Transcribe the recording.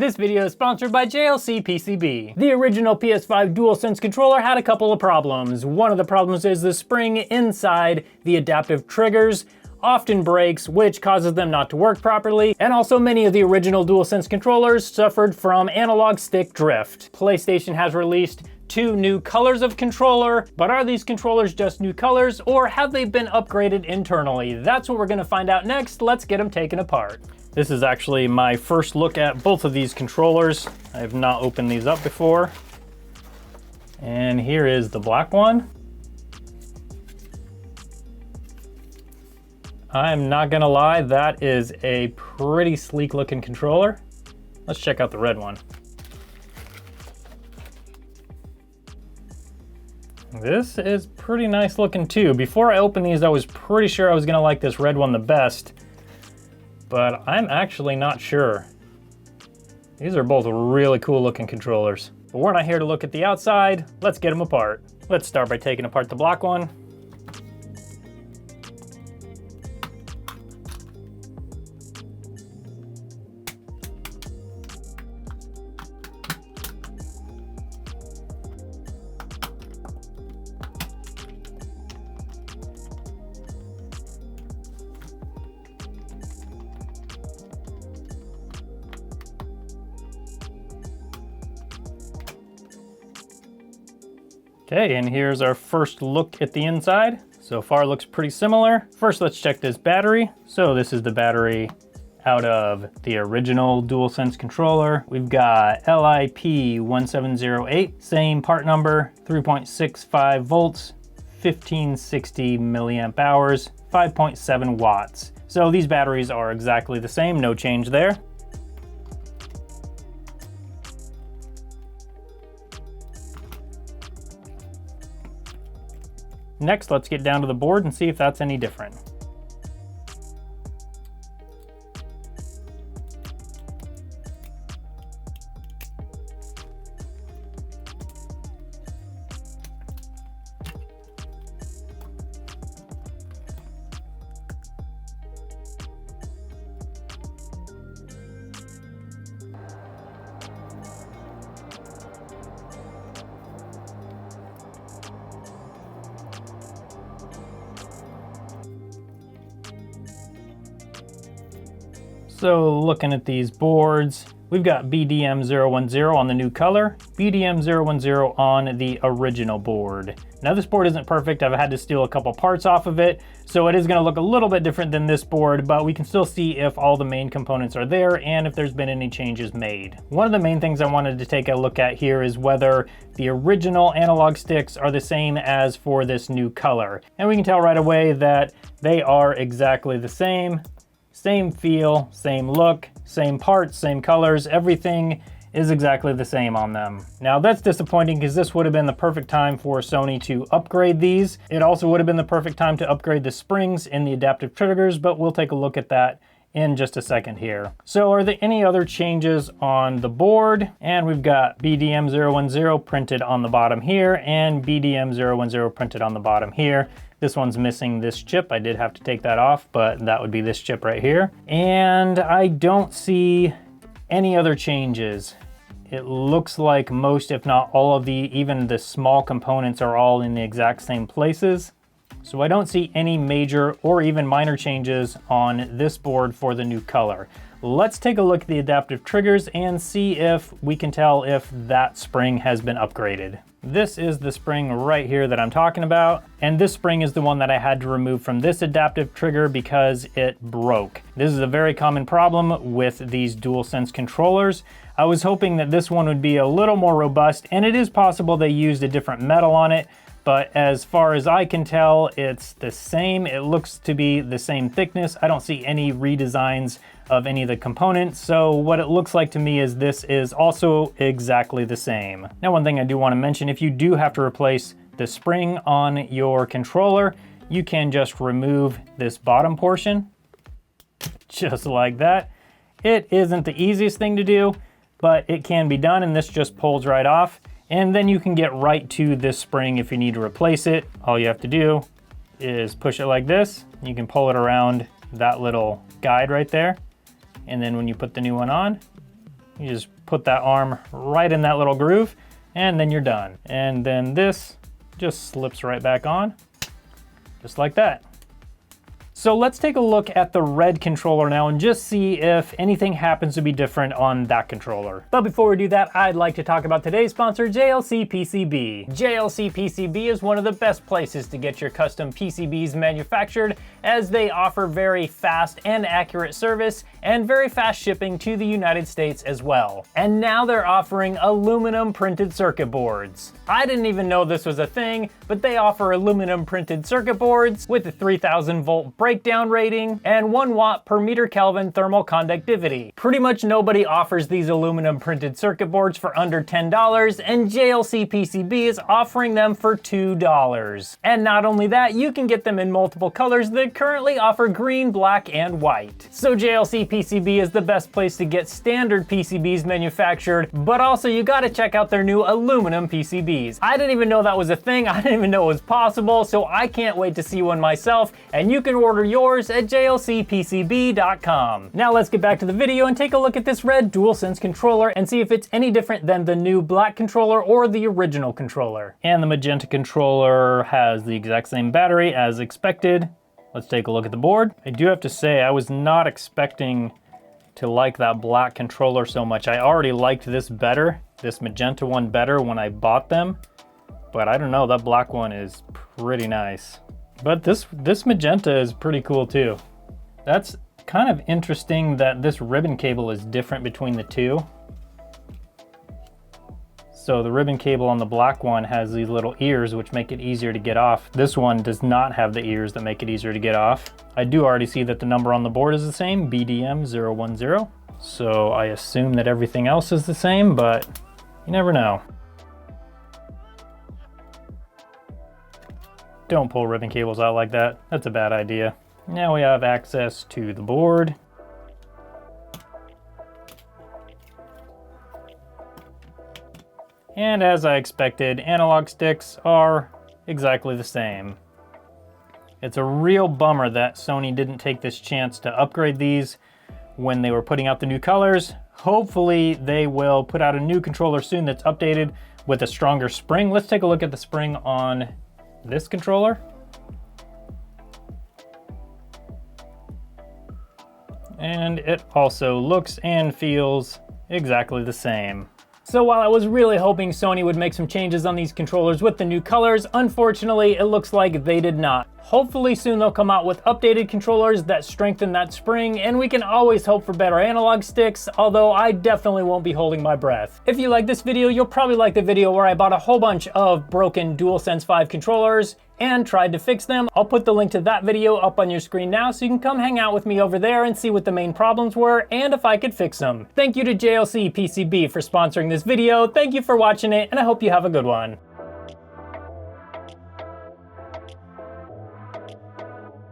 This video is sponsored by JLC PCB. The original PS5 DualSense controller had a couple of problems. One of the problems is the spring inside the adaptive triggers often breaks, which causes them not to work properly, and also many of the original DualSense controllers suffered from analog stick drift. PlayStation has released 2 new colors of controller, but are these controllers just new colors, or have they been upgraded internally? That's what we're gonna find out next. Let's get them taken apart. This is actually my first look at both of these controllers. I have not opened these up before. And here is the black one. I'm not gonna lie, that is a pretty sleek looking controller. Let's check out the red one. This is pretty nice looking too. Before I opened these, I was pretty sure I was gonna like this red one the best, but I'm actually not sure. These are both really cool looking controllers. But we're not here to look at the outside. Let's get them apart. Let's start by taking apart the black one. Okay, and here's our first look at the inside. So far looks pretty similar. First, let's check this battery. So this is the battery out of the original DualSense controller. We've got LIP1708, same part number, 3.65 volts, 1560 milliamp hours, 5.7 watts. So these batteries are exactly the same, no change there. Next, let's get down to the board and see if that's any different. So looking at these boards, we've got BDM010 on the new color, BDM010 on the original board. Now this board isn't perfect. I've had to steal a couple parts off of it, so it is gonna look a little bit different than this board, but we can still see if all the main components are there and if there's been any changes made. One of the main things I wanted to take a look at here is whether the original analog sticks are the same as for this new color. And we can tell right away that they are exactly the same. Same feel, same look, same parts, same colors, everything is exactly the same on them. Now that's disappointing because this would have been the perfect time for Sony to upgrade these. It also would have been the perfect time to upgrade the springs in the adaptive triggers, but we'll take a look at that in just a second here. So are there any other changes on the board? And we've got BDM010 printed on the bottom here and BDM010 printed on the bottom here. This one's missing this chip. I did have to take that off, but that would be this chip right here. And I don't see any other changes. It looks like most, if not all of even the small components are all in the exact same places. So I don't see any major or even minor changes on this board for the new color. Let's take a look at the adaptive triggers and see if we can tell if that spring has been upgraded. This is the spring right here that I'm talking about, and this spring is the one that I had to remove from this adaptive trigger because it broke. This is a very common problem with these DualSense controllers. I was hoping that this one would be a little more robust, and it is possible they used a different metal on it, but as far as I can tell, it's the same. It looks to be the same thickness. I don't see any redesigns of any of the components, so what it looks like to me is this is also exactly the same. Now, one thing I do want to mention, if you do have to replace the spring on your controller, you can just remove this bottom portion, just like that. It isn't the easiest thing to do, but it can be done, and this just pulls right off. And then you can get right to this spring if you need to replace it. All you have to do is push it like this. You can pull it around that little guide right there. And then when you put the new one on, You just put that arm right in that little groove, and then you're done. And then this just slips right back on, just like that. So let's take a look at the red controller now and just see if anything happens to be different on that controller. But before we do that, I'd like to talk about today's sponsor, JLC PCB. JLC PCB is one of the best places to get your custom PCBs manufactured, as they offer very fast and accurate service and very fast shipping to the United States as well. And now they're offering aluminum printed circuit boards. I didn't even know this was a thing, but they offer aluminum printed circuit boards with a 3000 volt breakdown rating and 1 watt per meter Kelvin thermal conductivity. Pretty much nobody offers these aluminum printed circuit boards for under $10, and JLC PCB is offering them for $2. And not only that, you can get them in multiple colors that currently offer green, black, and white. So JLC PCB is the best place to get standard PCBs manufactured, but also you gotta check out their new aluminum PCBs. I didn't even know that was a thing, I didn't even know it was possible, so I can't wait to see one myself, and you can order yours at jlcpcb.com. Now let's get back to the video and take a look at this red DualSense controller and see if it's any different than the new black controller or the original controller. And the Magenta controller has the exact same battery as expected. Let's take a look at the board. I do have to say, I was not expecting to like that black controller so much. I already liked this better, this Magenta one better when I bought them, but I don't know, that black one is pretty nice. But this Magenta is pretty cool too. That's kind of interesting that this ribbon cable is different between the two. So the ribbon cable on the black one has these little ears which make it easier to get off. This one does not have the ears that make it easier to get off. I do already see that the number on the board is the same, BDM010. So I assume that everything else is the same, but you never know. Don't pull ribbon cables out like that. That's a bad idea. Now we have access to the board. And as I expected, analog sticks are exactly the same. It's a real bummer that Sony didn't take this chance to upgrade these when they were putting out the new colors. Hopefully they will put out a new controller soon that's updated with a stronger spring. Let's take a look at the spring on this controller. And it also looks and feels exactly the same. So while I was really hoping Sony would make some changes on these controllers with the new colors, unfortunately it looks like they did not. Hopefully soon they'll come out with updated controllers that strengthen that spring, and we can always hope for better analog sticks, although I definitely won't be holding my breath. If you like this video, you'll probably like the video where I bought a whole bunch of broken DualSense 5 controllers and tried to fix them. I'll put the link to that video up on your screen now so you can come hang out with me over there and see what the main problems were and if I could fix them. Thank you to JLC PCB for sponsoring this video, thank you for watching it, and I hope you have a good one.